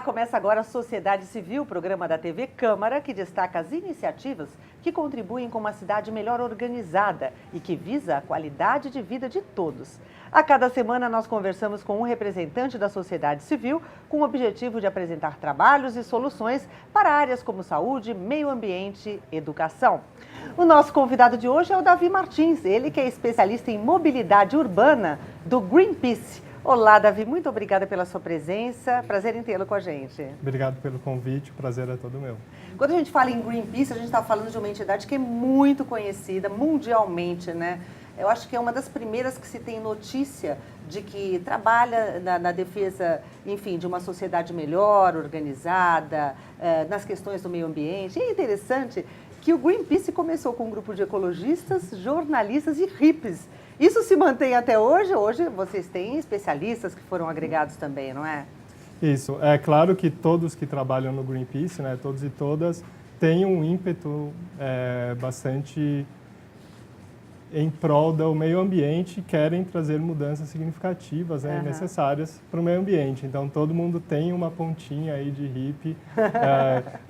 começa agora a Sociedade Civil, programa da TV Câmara, que destaca as iniciativas que contribuem com uma cidade melhor organizada e que visa a qualidade de vida de todos. A cada semana nós conversamos com um representante da sociedade civil com o objetivo de apresentar trabalhos e soluções para áreas como saúde, meio ambiente e educação. O nosso convidado de hoje é o Davi Martins, ele que é especialista em mobilidade urbana do Greenpeace. Olá, Davi, muito obrigada pela sua presença, prazer em tê-lo com a gente. Obrigado pelo convite, o prazer é todo meu. Quando a gente fala em Greenpeace, a gente está falando de uma entidade que é muito conhecida mundialmente, né? Eu acho que é uma das primeiras que se tem notícia de que trabalha na defesa, enfim, de uma sociedade melhor, organizada, nas questões do meio ambiente. E é interessante que o Greenpeace começou com um grupo de ecologistas, jornalistas e hippies. Isso se mantém até hoje? Hoje vocês têm especialistas que foram agregados também, não é? Isso. É claro que todos que trabalham no Greenpeace, né, todos e todas, têm um ímpeto bastante em prol do meio ambiente e querem trazer mudanças significativas, né, necessárias para o meio ambiente. Então, todo mundo tem uma pontinha aí de hippie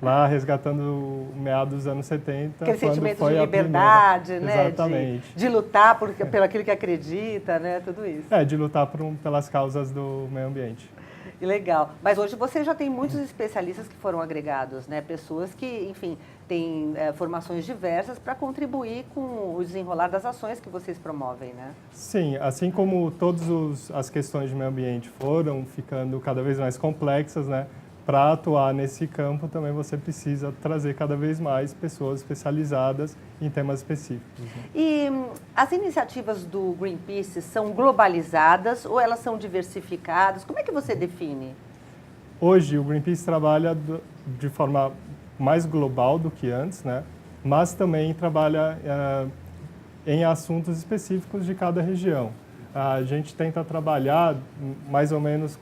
lá resgatando meados dos anos 70. Aquele quando sentimento foi de a liberdade, primeira. né? Exatamente. De lutar pelo aquilo que acredita, né? Tudo isso. De lutar pelas causas do meio ambiente. Que legal. Mas hoje você já tem muitos especialistas que foram agregados, né? Pessoas que, enfim, têm formações diversas para contribuir com o desenrolar das ações que vocês promovem, né? Sim, assim como todas as questões de meio ambiente foram ficando cada vez mais complexas, né? Para atuar nesse campo também você precisa trazer cada vez mais pessoas especializadas em temas específicos. Né? E as iniciativas do Greenpeace são globalizadas ou elas são diversificadas? Como é que você define? Hoje o Greenpeace trabalha de forma mais global do que antes, né? Mas também trabalha em assuntos específicos de cada região. A gente tenta trabalhar mais ou menos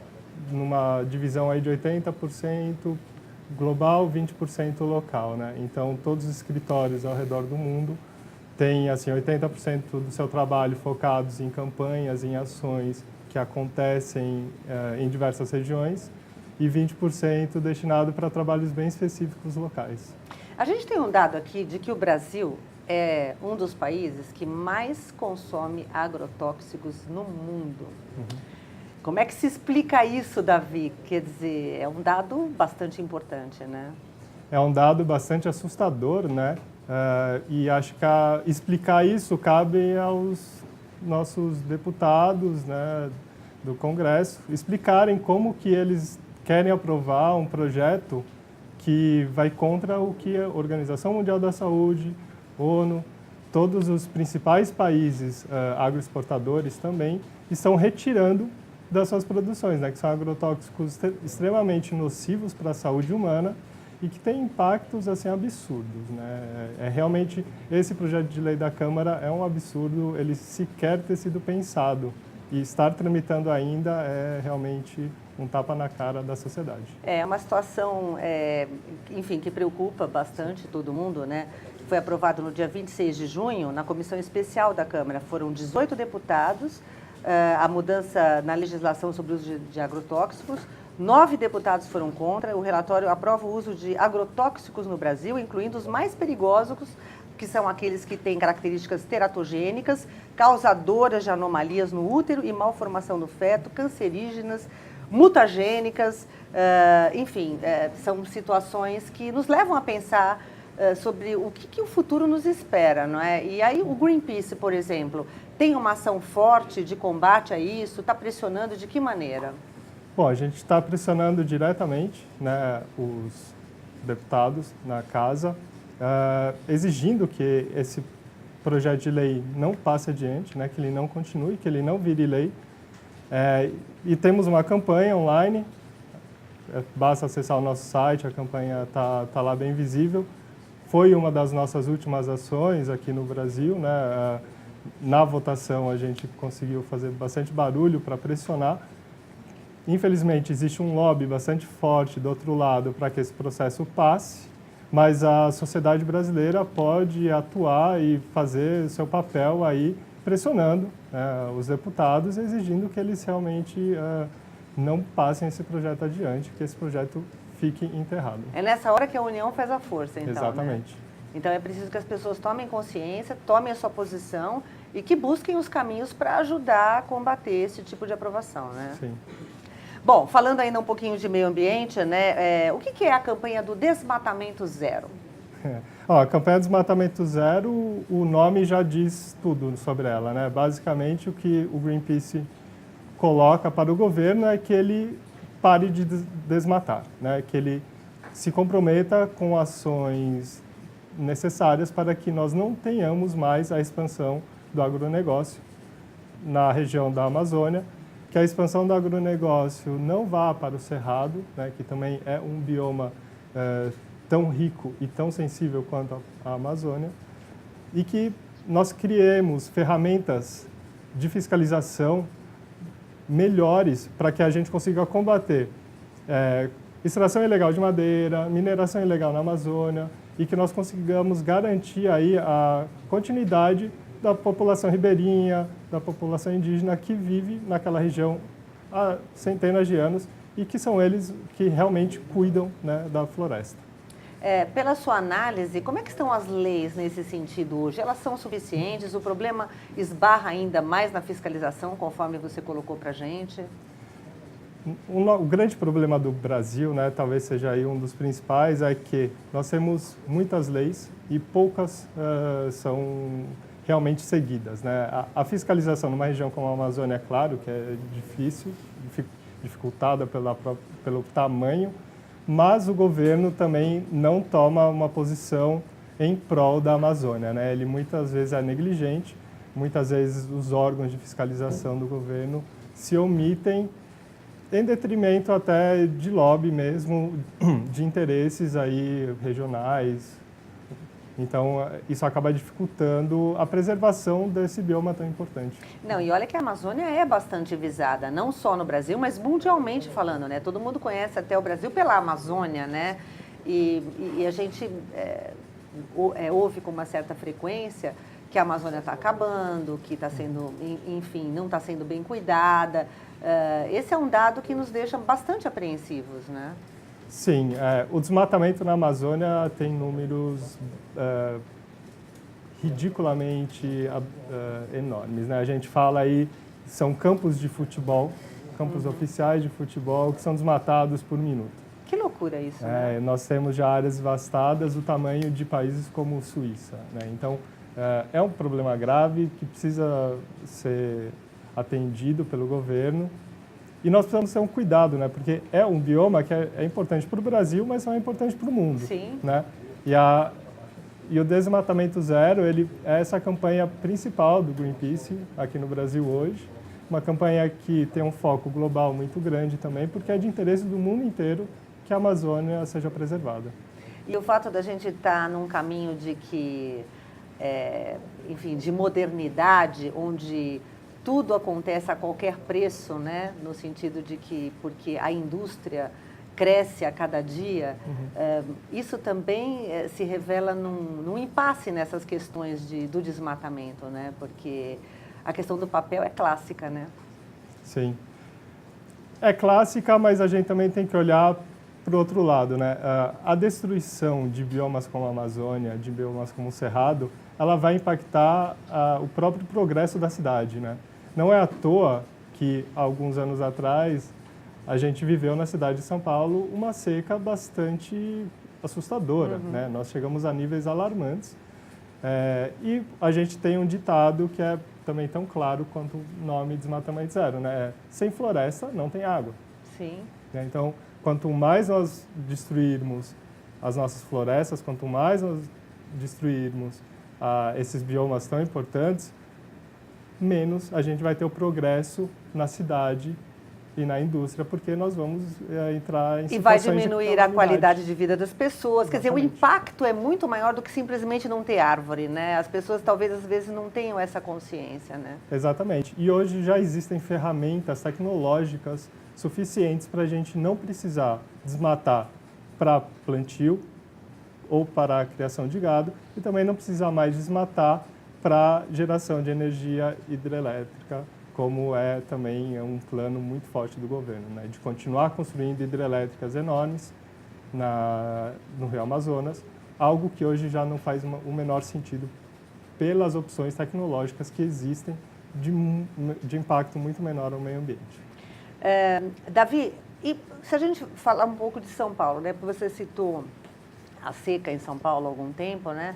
numa divisão aí de 80% global, 20% local, né? Então, todos os escritórios ao redor do mundo têm, assim, 80% do seu trabalho focados em campanhas, em ações que acontecem em diversas regiões e 20% destinado para trabalhos bem específicos locais. A gente tem um dado aqui de que o Brasil é um dos países que mais consome agrotóxicos no mundo. Como é que se explica isso, Davi? Quer dizer, é um dado bastante importante, né? É um dado bastante assustador, né? E acho que explicar isso cabe aos nossos deputados, né, do Congresso, explicarem como que eles querem aprovar um projeto que vai contra o que a Organização Mundial da Saúde, ONU, todos os principais países agroexportadores também estão retirando das suas produções, né, que são agrotóxicos extremamente nocivos para a saúde humana e que têm impactos assim absurdos, né? Realmente esse projeto de lei da Câmara é um absurdo, ele sequer ter sido pensado e estar tramitando ainda é realmente um tapa na cara da sociedade. É uma situação, enfim, que preocupa bastante todo mundo, né? Foi aprovado no dia 26 de junho na comissão especial da Câmara, foram 18 deputados. A mudança na legislação sobre o uso de agrotóxicos. 9 deputados foram contra. O relatório aprova o uso de agrotóxicos no Brasil, incluindo os mais perigosos, que são aqueles que têm características teratogênicas, causadoras de anomalias no útero e malformação do feto, cancerígenas, mutagênicas, enfim, são situações que nos levam a pensar sobre o que o futuro nos espera, não é? E aí o Greenpeace, por exemplo, tem uma ação forte de combate a isso? Está pressionando de que maneira? Bom, a gente está pressionando diretamente, né, os deputados na casa, exigindo que esse projeto de lei não passe adiante, né, que ele não continue, que ele não vire lei. E temos uma campanha online, basta acessar o nosso site, a campanha está lá bem visível. Foi uma das nossas últimas ações aqui no Brasil, né? Na votação a gente conseguiu fazer bastante barulho para pressionar. Infelizmente existe um lobby bastante forte do outro lado para que esse processo passe, mas a sociedade brasileira pode atuar e fazer o seu papel aí pressionando os deputados, exigindo que eles realmente não passem esse projeto adiante, que esse projeto fique enterrado. É nessa hora que a união faz a força, então, Exatamente. Né? Então é preciso que as pessoas tomem consciência, tomem a sua posição e que busquem os caminhos para ajudar a combater esse tipo de aprovação, né? Sim. Bom, falando ainda um pouquinho de meio ambiente, né? O que é a campanha do Desmatamento Zero? Ó, a campanha Desmatamento Zero, o nome já diz tudo sobre ela, né? Basicamente, o que o Greenpeace coloca para o governo é que ele pare de desmatar, né? Que ele se comprometa com ações necessárias para que nós não tenhamos mais a expansão do agronegócio na região da Amazônia, que a expansão do agronegócio não vá para o Cerrado, né? Que também é um bioma tão rico e tão sensível quanto a Amazônia, e que nós criemos ferramentas de fiscalização melhores para que a gente consiga combater extração ilegal de madeira, mineração ilegal na Amazônia, e que nós consigamos garantir aí a continuidade da população ribeirinha, da população indígena que vive naquela região há centenas de anos e que são eles que realmente cuidam, né, da floresta. Pela sua análise, como é que estão as leis nesse sentido hoje? Elas são suficientes? O problema esbarra ainda mais na fiscalização, conforme você colocou para a gente? O grande problema do Brasil, né, talvez seja aí um dos principais, é que nós temos muitas leis e poucas são realmente seguidas, né? A fiscalização numa região como a Amazônia, é claro que é difícil, dificultada pelo tamanho, mas o governo também não toma uma posição em prol da Amazônia, né? Ele muitas vezes é negligente, muitas vezes os órgãos de fiscalização do governo se omitem em detrimento até de lobby mesmo, de interesses aí regionais. Então, isso acaba dificultando a preservação desse bioma tão importante. Não, e olha que a Amazônia é bastante visada, não só no Brasil, mas mundialmente falando, né? Todo mundo conhece até o Brasil pela Amazônia, né? E a gente ouve com uma certa frequência que a Amazônia está acabando, que está sendo, enfim, não está sendo bem cuidada. Esse é um dado que nos deixa bastante apreensivos, né? Sim, o desmatamento na Amazônia tem números ridiculamente enormes, né? A gente fala aí, são campos de futebol, campos oficiais de futebol, que são desmatados por minuto. Que loucura isso, né? Nós temos já áreas devastadas do tamanho de países como Suíça, né? Então, é um problema grave que precisa ser atendido pelo governo. E nós precisamos ter um cuidado, né? Porque é um bioma que é importante para o Brasil, mas não é importante para o mundo. Sim. Né? E o Desmatamento Zero, ele é essa campanha principal do Greenpeace aqui no Brasil hoje. Uma campanha que tem um foco global muito grande também, porque é de interesse do mundo inteiro que a Amazônia seja preservada. E o fato da gente estar num caminho de que, enfim, de modernidade, onde tudo acontece a qualquer preço, né? No sentido de que, porque a indústria cresce a cada dia, isso também se revela num impasse nessas questões do desmatamento, né? Porque a questão do papel é clássica, né? Sim. É clássica, mas a gente também tem que olhar para o outro lado, né? A destruição de biomas como a Amazônia, de biomas como o Cerrado, ela vai impactar o próprio progresso da cidade, né? Não é à toa que, alguns anos atrás, a gente viveu na cidade de São Paulo uma seca bastante assustadora, né? Nós chegamos a níveis alarmantes. E a gente tem um ditado que é também tão claro quanto o nome Desmatamento Zero, né? Sem floresta não tem água. Sim. Então, quanto mais nós destruirmos as nossas florestas, quanto mais nós destruirmos esses biomas tão importantes, menos a gente vai ter o progresso na cidade e na indústria, porque nós vamos entrar em situações e vai diminuir de a qualidade de vida das pessoas. Exatamente. Quer dizer, o impacto é muito maior do que simplesmente não ter árvore, né? As pessoas talvez às vezes não tenham essa consciência, né? Exatamente. E hoje já existem ferramentas tecnológicas suficientes para a gente não precisar desmatar para plantio ou para a criação de gado e também não precisar mais desmatar para geração de energia hidrelétrica, como também um plano muito forte do governo, né, de continuar construindo hidrelétricas enormes no Rio Amazonas, algo que hoje já não faz o menor sentido pelas opções tecnológicas que existem de impacto muito menor ao meio ambiente. Davi, e se a gente falar um pouco de São Paulo, né? Porque você citou a seca em São Paulo há algum tempo, né?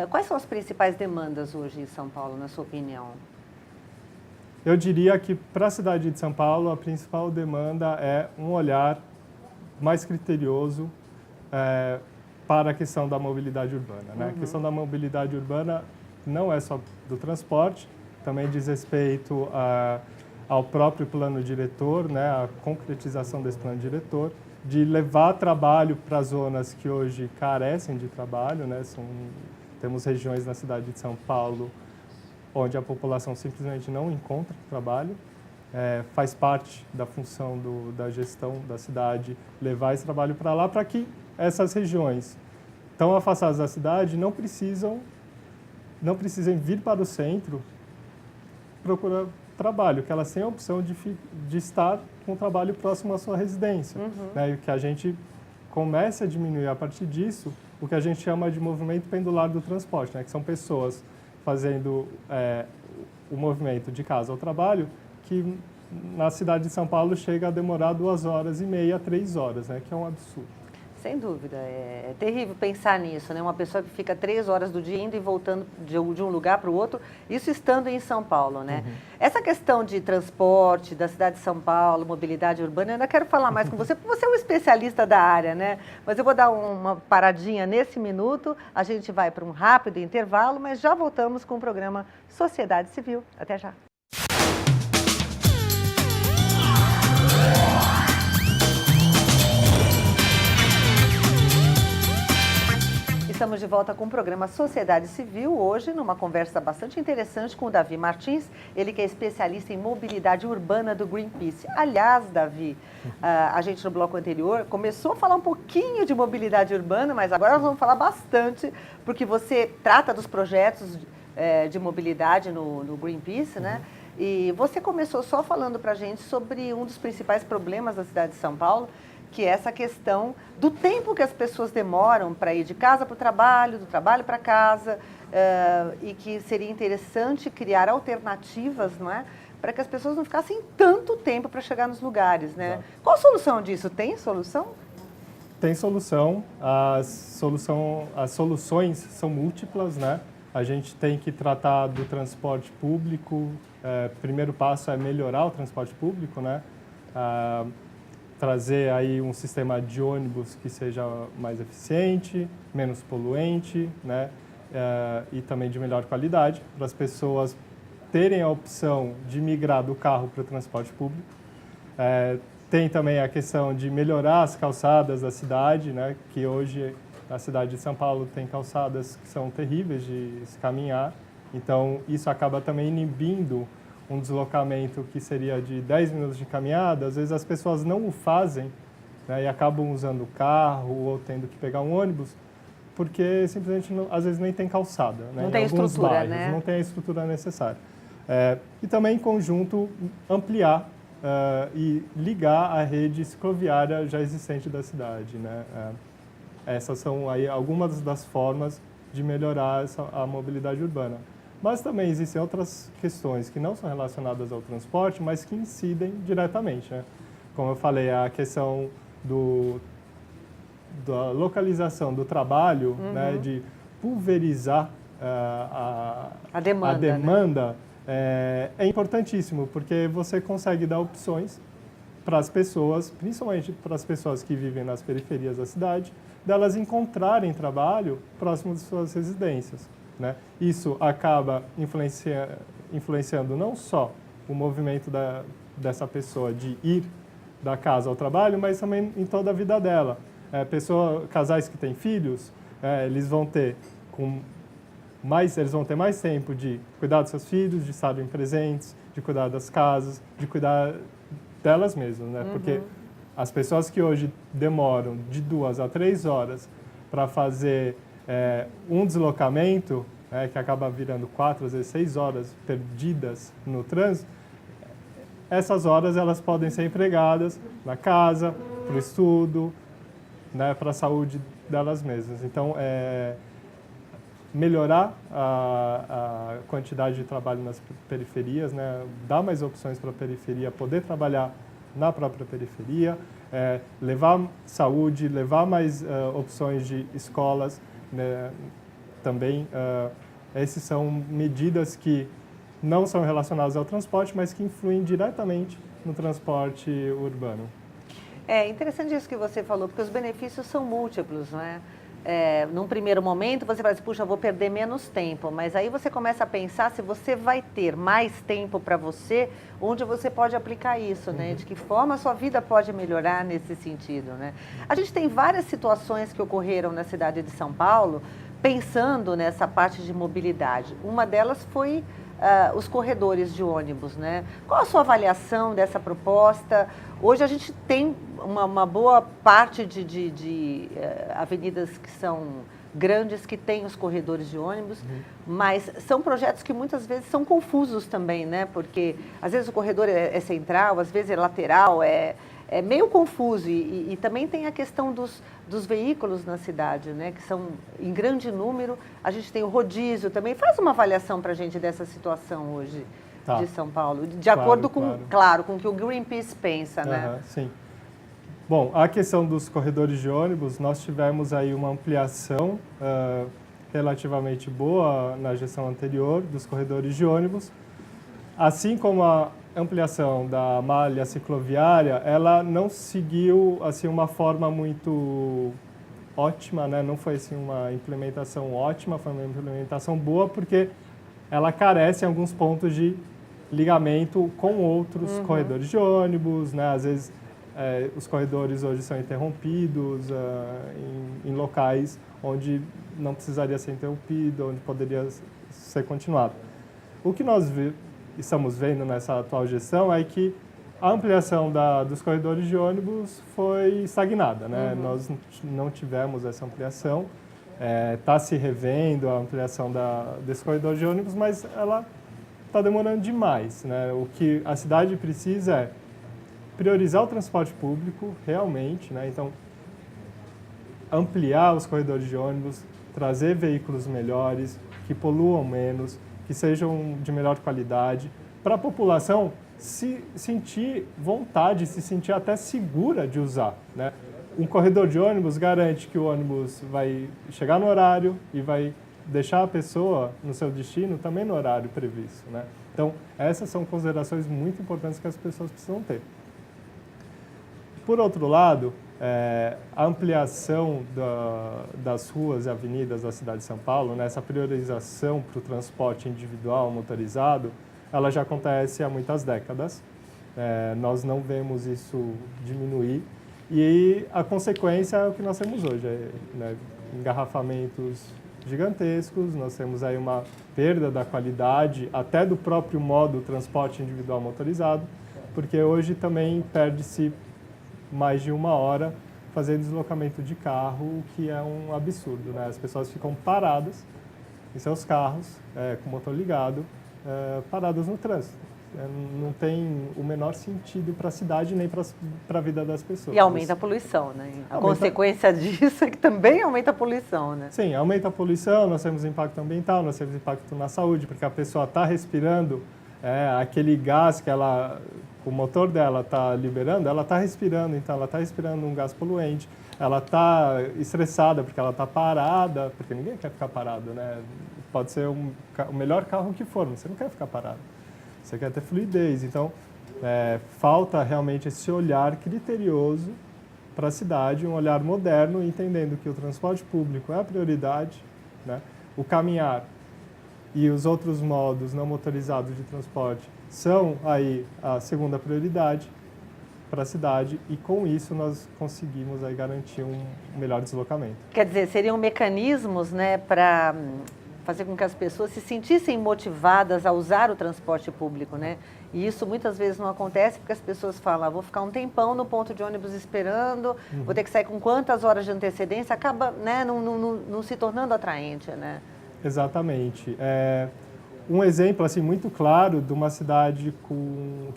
Quais são as principais demandas hoje em São Paulo, na sua opinião? Eu diria que para a cidade de São Paulo a principal demanda é um olhar mais criterioso para a questão da mobilidade urbana, né? A questão da mobilidade urbana não é só do transporte, também diz respeito ao próprio plano diretor, né? A concretização desse plano diretor, de levar trabalho para zonas que hoje carecem de trabalho, né? Temos regiões na cidade de São Paulo onde a população simplesmente não encontra trabalho. Faz parte da função da gestão da cidade levar esse trabalho para lá, para que essas regiões tão afastadas da cidade não precisem vir para o centro procurar trabalho, que elas tenham a opção de estar com o trabalho próximo à sua residência. Né? E que a gente comece a diminuir a partir disso o que a gente chama de movimento pendular do transporte, né? Que são pessoas fazendo o movimento de casa ao trabalho, que na cidade de São Paulo chega a demorar 2h30 a 3 horas, né? Que é um absurdo. Sem dúvida, é terrível pensar nisso, né? Uma pessoa que fica 3 horas do dia indo e voltando de um lugar para o outro, isso estando em São Paulo, né? Essa questão de transporte da cidade de São Paulo, mobilidade urbana, eu ainda quero falar mais com você, porque você é um especialista da área, né? Mas eu vou dar uma paradinha nesse minuto, a gente vai para um rápido intervalo, mas já voltamos com o programa Sociedade Civil. Até já. Estamos de volta com o programa Sociedade Civil, hoje numa conversa bastante interessante com o Davi Martins, ele que é especialista em mobilidade urbana do Greenpeace. Aliás, Davi, a gente no bloco anterior começou a falar um pouquinho de mobilidade urbana, mas agora nós vamos falar bastante, porque você trata dos projetos de mobilidade no Greenpeace, né? E você começou só falando para a gente sobre um dos principais problemas da cidade de São Paulo, que é essa questão do tempo que as pessoas demoram para ir de casa para o trabalho, do trabalho para casa, e que seria interessante criar alternativas, não é? Para que as pessoas não ficassem tanto tempo para chegar nos lugares, né? Exato. Qual a solução disso? Tem solução? Tem solução. As soluções são múltiplas, né? A gente tem que tratar do transporte público. Primeiro passo é melhorar o transporte público, né? Trazer aí um sistema de ônibus que seja mais eficiente, menos poluente, né? E também de melhor qualidade, para as pessoas terem a opção de migrar do carro para o transporte público. Tem também a questão de melhorar as calçadas da cidade, né? Que hoje a cidade de São Paulo tem calçadas que são terríveis de se caminhar, então isso acaba também inibindo um deslocamento que seria de 10 minutos de caminhada. Às vezes as pessoas não o fazem, né, e acabam usando o carro ou tendo que pegar um ônibus, porque simplesmente, às vezes, nem tem calçada. Né, não tem estrutura, bairros, né? Não tem a estrutura necessária. E também, em conjunto, ampliar e ligar a rede cicloviária já existente da cidade. Né? Essas são aí algumas das formas de melhorar a mobilidade urbana. Mas também existem outras questões que não são relacionadas ao transporte, mas que incidem diretamente, né? Como eu falei, a questão da localização do trabalho, né? De pulverizar a demanda, né? É importantíssimo, porque você consegue dar opções para as pessoas, principalmente para as pessoas que vivem nas periferias da cidade, delas encontrarem trabalho próximo de suas residências. Né? Isso acaba influenciando não só o movimento dessa pessoa de ir da casa ao trabalho, mas também em toda a vida dela. Casais que têm filhos, eles vão ter mais tempo de cuidar dos seus filhos, de estarem presentes, de cuidar das casas, de cuidar delas mesmas. Né? Porque as pessoas que hoje demoram de 2 a 3 horas para fazer um deslocamento, que acaba virando 4, às vezes 6 horas perdidas no trânsito, essas horas elas podem ser empregadas na casa, para o estudo, né, para a saúde delas mesmas. Então, melhorar a quantidade de trabalho nas periferias, né, dar mais opções para a periferia, poder trabalhar na própria periferia, levar saúde, levar mais opções de escolas, né, também. Essas são medidas que não são relacionadas ao transporte, mas que influem diretamente no transporte urbano. É interessante isso que você falou, porque os benefícios são múltiplos, né? Num primeiro momento, você fala assim, puxa, vou perder menos tempo, mas aí você começa a pensar se você vai ter mais tempo para você, onde você pode aplicar isso, né? De que forma a sua vida pode melhorar nesse sentido, né? A gente tem várias situações que ocorreram na cidade de São Paulo, pensando nessa parte de mobilidade. Uma delas foi os corredores de ônibus, né? Qual a sua avaliação dessa proposta? Hoje a gente tem uma boa parte de avenidas que são grandes, que têm os corredores de ônibus, mas são projetos que muitas vezes são confusos também, né? Porque às vezes o corredor é central, às vezes é lateral, é meio confuso. E também tem a questão dos veículos na cidade, né? Que são em grande número. A gente tem o rodízio também. Faz uma avaliação para a gente dessa situação hoje de São Paulo, de acordo com, claro, com o que o Greenpeace pensa, né? Sim. Bom, a questão dos corredores de ônibus, nós tivemos aí uma ampliação relativamente boa na gestão anterior dos corredores de ônibus, assim como a ampliação da malha cicloviária, ela não seguiu assim uma forma muito ótima, né? Não foi assim uma implementação ótima, foi uma implementação boa porque ela carece em alguns pontos de ligamento com outros corredores de ônibus, né? Às vezes os corredores hoje são interrompidos em locais onde não precisaria ser interrompido, onde poderia ser continuado. O que nós estamos vendo nessa atual gestão é que a ampliação dos corredores de ônibus foi estagnada, né? Nós não tivemos essa ampliação, está se revendo a ampliação desse corredor de ônibus, mas ela está demorando demais, né? O que a cidade precisa é priorizar o transporte público realmente, né? Então, ampliar os corredores de ônibus, trazer veículos melhores, que poluam menos, que sejam de melhor qualidade, para a população se sentir vontade, se sentir até segura de usar, né? Um corredor de ônibus garante que o ônibus vai chegar no horário e vai deixar a pessoa no seu destino também no horário previsto, né? Então, essas são considerações muito importantes que as pessoas precisam ter. Por outro lado, a ampliação das ruas e avenidas da cidade de São Paulo, né, essa priorização para o transporte individual motorizado, ela já acontece há muitas décadas. Nós não vemos isso diminuir e a consequência é o que nós temos hoje, né, engarrafamentos gigantescos, nós temos aí uma perda da qualidade até do próprio modo transporte individual motorizado, porque hoje também perde-se mais de 1 hora fazendo deslocamento de carro, o que é um absurdo, né? As pessoas ficam paradas em seus carros, com o motor ligado, paradas no trânsito. Não tem o menor sentido para a cidade nem para a vida das pessoas. E aumenta a poluição, né? A consequência disso é que também aumenta a poluição, né? Sim, aumenta a poluição, nós temos impacto ambiental, nós temos impacto na saúde, porque a pessoa está respirando aquele gás que o motor dela está liberando, ela está respirando, então ela está respirando um gás poluente, ela está estressada porque ela está parada, porque ninguém quer ficar parado, né? Pode ser o melhor carro que for, mas você não quer ficar parado, você quer ter fluidez. Então, falta realmente esse olhar criterioso para a cidade, um olhar moderno, entendendo que o transporte público é a prioridade, né? O caminhar e os outros modos não motorizados de transporte são aí a segunda prioridade para a cidade e com isso nós conseguimos aí garantir um melhor deslocamento. Quer dizer, seriam mecanismos, né, para fazer com que as pessoas se sentissem motivadas a usar o transporte público, né? E isso muitas vezes não acontece porque as pessoas falam, vou ficar um tempão no ponto de ônibus esperando, vou ter que sair com quantas horas de antecedência, acaba, né, não se tornando atraente, né? Exatamente. Um exemplo assim muito claro de uma cidade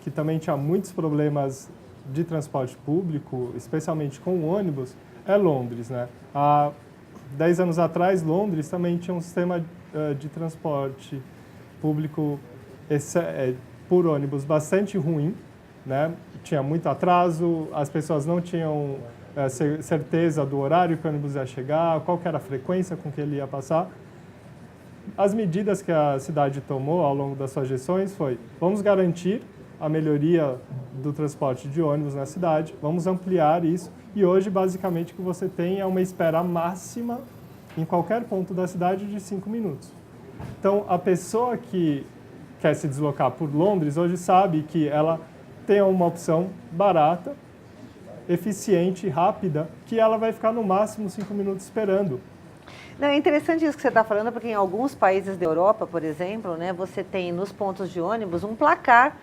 que também tinha muitos problemas de transporte público, especialmente com ônibus, é Londres, né? Há 10 anos atrás, Londres também tinha um sistema de transporte público por ônibus bastante ruim, né? Tinha muito atraso, as pessoas não tinham certeza do horário que o ônibus ia chegar, qual que era a frequência com que ele ia passar. As medidas que a cidade tomou ao longo das suas gestões foi: vamos garantir a melhoria do transporte de ônibus na cidade, vamos ampliar isso, e hoje basicamente o que você tem é uma espera máxima em qualquer ponto da cidade de 5 minutos. Então, a pessoa que quer se deslocar por Londres hoje sabe que ela tem uma opção barata, eficiente, rápida, que ela vai ficar no máximo 5 minutos esperando. Não, é interessante isso que você está falando, porque em alguns países da Europa, por exemplo, né, você tem nos pontos de ônibus um placar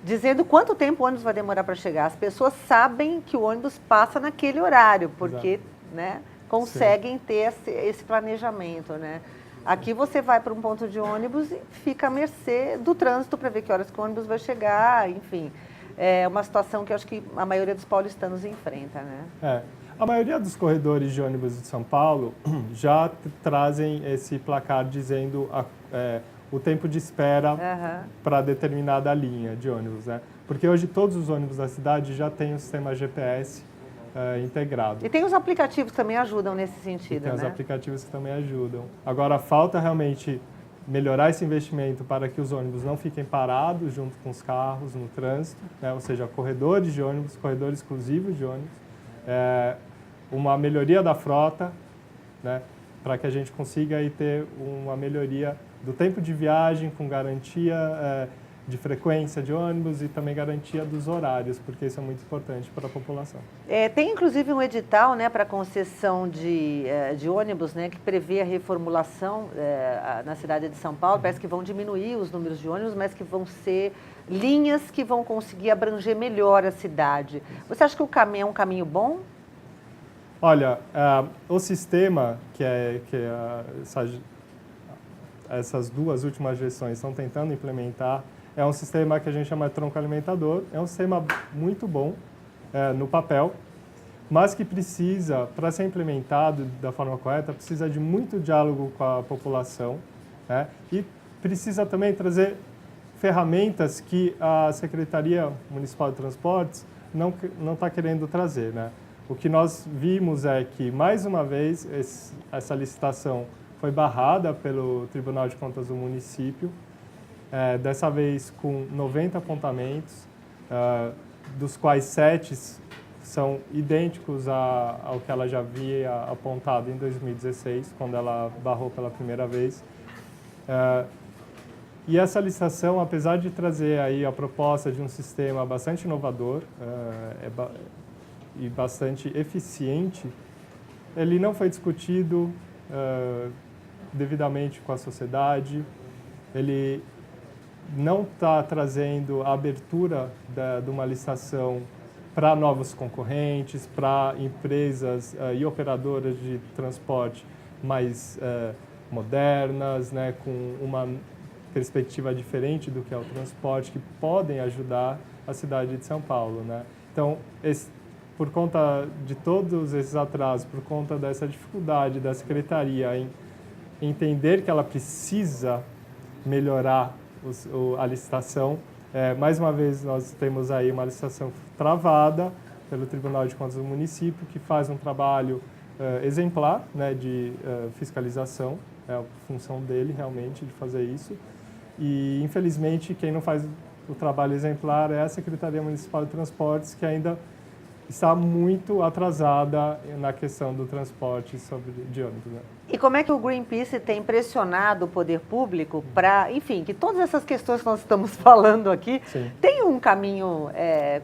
dizendo quanto tempo o ônibus vai demorar para chegar. As pessoas sabem que o ônibus passa naquele horário, porque né, conseguem ter esse planejamento, né? Aqui você vai para um ponto de ônibus e fica à mercê do trânsito para ver que horas que o ônibus vai chegar, enfim. É uma situação que eu acho que a maioria dos paulistanos enfrenta, né? A maioria dos corredores de ônibus de São Paulo já trazem esse placar dizendo o tempo de espera para determinada linha de ônibus, né? Porque hoje todos os ônibus da cidade já têm o sistema GPS integrado. E tem os aplicativos que também ajudam nesse sentido, tem né? os aplicativos que também ajudam. Agora, falta realmente melhorar esse investimento para que os ônibus não fiquem parados junto com os carros no trânsito, né? Ou seja, corredores de ônibus, corredores exclusivos de ônibus. Uma melhoria da frota, né, para que a gente consiga aí ter uma melhoria do tempo de viagem com garantia de frequência de ônibus e também garantia dos horários, porque isso é muito importante para a população. Tem inclusive um edital, né, para concessão de ônibus, né, que prevê a reformulação na cidade de São Paulo. Parece que vão diminuir os números de ônibus, mas que vão ser linhas que vão conseguir abranger melhor a cidade. Você acha que o caminho é um caminho bom? Olha, o sistema que essas duas últimas gestões estão tentando implementar é um sistema que a gente chama de tronco alimentador. É um sistema muito bom no papel, mas que precisa, para ser implementado da forma correta, precisa de muito diálogo com a população, né? E precisa também trazer ferramentas que a Secretaria Municipal de Transportes não está querendo trazer, né? O que nós vimos é que, mais uma vez, essa licitação foi barrada pelo Tribunal de Contas do município, dessa vez com 90 apontamentos, dos quais 7 são idênticos ao que ela já havia apontado em 2016, quando ela barrou pela primeira vez. E essa licitação, apesar de trazer aí a proposta de um sistema bastante inovador, e bastante eficiente, ele não foi discutido devidamente com a sociedade, ele não está trazendo a abertura de uma licitação para novos concorrentes, para empresas e operadoras de transporte mais modernas, né, com uma perspectiva diferente do que é o transporte, que podem ajudar a cidade de São Paulo, né? Então, por conta de todos esses atrasos, por conta dessa dificuldade da Secretaria em entender que ela precisa melhorar a licitação, mais uma vez nós temos aí uma licitação travada pelo Tribunal de Contas do município, que faz um trabalho exemplar, né, de fiscalização, é a função dele realmente de fazer isso, e infelizmente quem não faz o trabalho exemplar é a Secretaria Municipal de Transportes, que ainda está muito atrasada na questão do transporte de ônibus, né? E como é que o Greenpeace tem pressionado o poder público para, enfim, que todas essas questões que nós estamos falando aqui tenham um caminho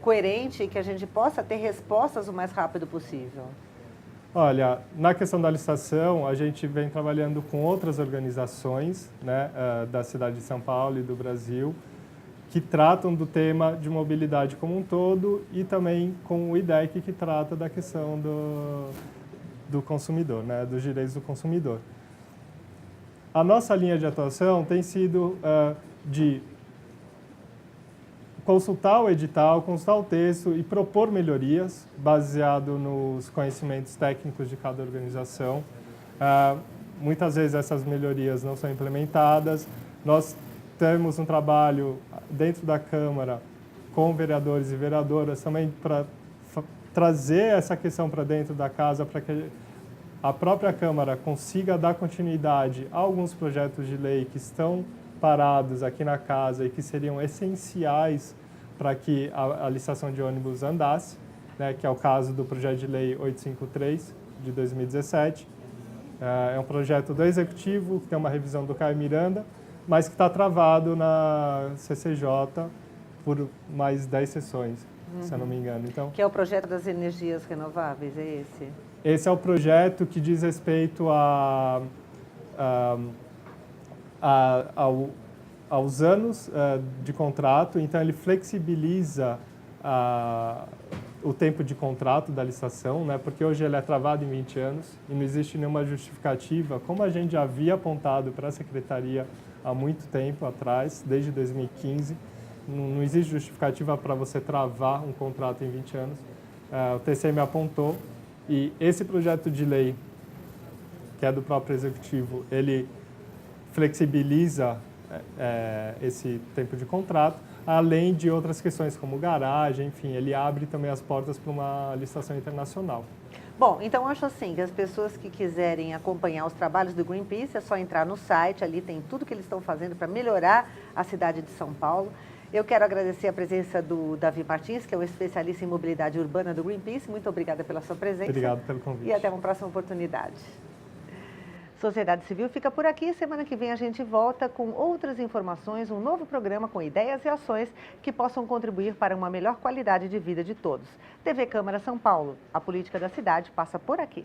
coerente, que a gente possa ter respostas o mais rápido possível? Olha, na questão da licitação, a gente vem trabalhando com outras organizações, né, da cidade de São Paulo e do Brasil, que tratam do tema de mobilidade como um todo, e também com o IDEC, que trata da questão do consumidor, né, dos direitos do consumidor. a nossa linha de atuação tem sido de consultar o edital, consultar o texto e propor melhorias baseado nos conhecimentos técnicos de cada organização. Muitas vezes essas melhorias não são implementadas. Nós temos um trabalho dentro da Câmara com vereadores e vereadoras também para trazer essa questão para dentro da casa, para que a própria Câmara consiga dar continuidade a alguns projetos de lei que estão parados aqui na casa e que seriam essenciais para que a licitação de ônibus andasse, né, que é o caso do projeto de lei 853 de 2017. É um projeto do Executivo, que tem uma revisão do Caio Miranda, mas que está travado na CCJ por mais 10 sessões, se eu não me engano. Então, que é o projeto das energias renováveis, é esse? Esse é o projeto que diz respeito aos anos de contrato, então ele flexibiliza o tempo de contrato da licitação, né, porque hoje ele é travado em 20 anos e não existe nenhuma justificativa, como a gente já havia apontado para a Secretaria há muito tempo atrás, desde 2015, não existe justificativa para você travar um contrato em 20 anos. O TCM apontou. E esse projeto de lei, que é do próprio Executivo, ele flexibiliza esse tempo de contrato, além de outras questões como garagem, enfim, ele abre também as portas para uma licitação internacional. Bom, então acho assim, que as pessoas que quiserem acompanhar os trabalhos do Greenpeace, é só entrar no site, ali tem tudo que eles estão fazendo para melhorar a cidade de São Paulo. Eu quero agradecer a presença do Davi Martins, que é um especialista em mobilidade urbana do Greenpeace. Muito obrigada pela sua presença. Obrigado pelo convite. E até uma próxima oportunidade. Sociedade Civil fica por aqui. Semana que vem a gente volta com outras informações, um novo programa com ideias e ações que possam contribuir para uma melhor qualidade de vida de todos. TV Câmara São Paulo. A política da cidade passa por aqui.